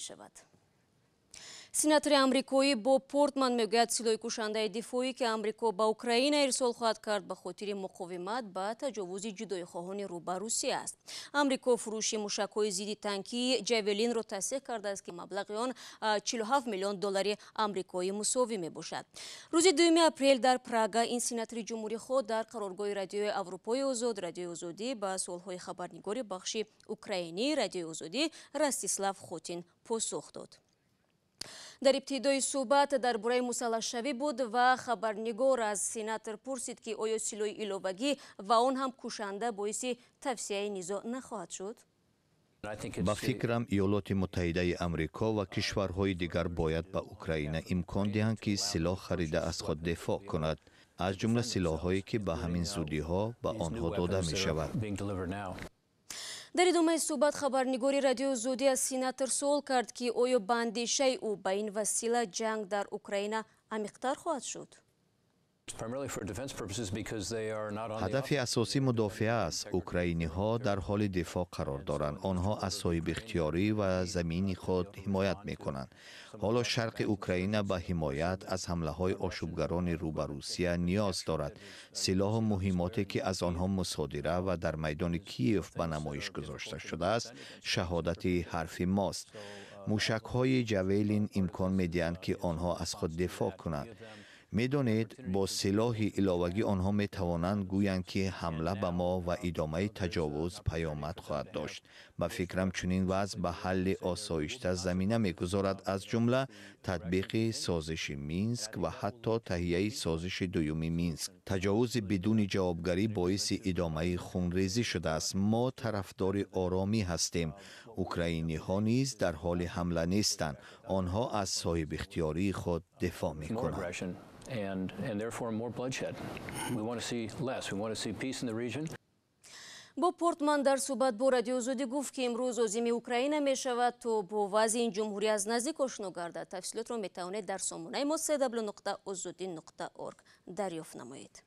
شود. سناتور آمریکایی با پورتمان میگوید سلاح کشنده دفاعی که آمریکا با اوکراین ارسال خواهد کرد به خاطر مقاومت با تجاوز جدایی‌خواهان رو به روسیه است. آمریکا فروش موشک‌های ضد تانکی جاولین را تصدیق کرده است که مبلغ آن 47 میلیون دلار آمریکایی مساوی میباشد. روز 2 اپریل در پراگ این سناتور جمهوری خود در قرارگاه رادیوی اروپای آزاد رادیو آزادی با سوال‌های خبرنگار بخش اوکراینی رادیو آزادی راستیسلاو خوتین پاسخ داد. در ابتدای صحبت درباره مسلح‌شوی بود و خبرنگار از سناتور پرسید که آیا سلاح ایلاوگی و آن هم کشنده باعث توسعه نزاع نخواهد شد؟ با فکرم ایالات متحده امریکا و کشورهای دیگر باید به اوکراین امکان دهند که سلاح خریده از خود دفاع کند، از جمله سلاح‌هایی که به همین زودی‌ها به آنها داده می شود. در ادامه صحبت خبرنگار رادیو آزادی از سناتور سوال کرد که آیا به اندیشه او به این وسیله جنگ در اوکراین عمیق‌تر خواهد شد؟ هدف اساسی مدافعه است. اوکراینی ها در حال دفاع قرار دارند. آنها از صاحب اختیاری و زمینی خود حمایت می کنند. حالا شرق اوکراین به حمایت از حمله های آشوبگران رو به روسیه نیاز دارد. سلاح و مهماتی که از آنها مصادره و در میدان کیف به نمایش گذاشته شده است شهادت حرف ماست. موشک های جاولین امکان می دهند که آنها از خود دفاع کنند. می‌دانید با سلاح ایلاوگی آنها می توانند گویند که حمله به ما و ادامه تجاوز پیامد خواهد داشت. به فکرم چنین وضع به حل آسایشته زمینه می‌گذارد، از جمله تطبیق سازش مینسک و حتی تهیه سازش دوم مینسک. تجاوز بدون جوابگری باعث ادامه خونریزی شده است. ما طرفدار آرامی هستیم. اوکراینی ها نیز در حال حمله نیستند. آنها از صاحب اختیاری خود دفاع می‌کنند. And therefore more bloodshed. We want to see less. We want to see peace in the region. با پورتمان در صحبت با رادیو آزادی گفت که امروز عازم اوکراین می شود تا با وضع این جمهوری از نزدیک آشنا گردد. تفصیلات را می توانید در سامانه ما www.azadi.org دریافت نمایید.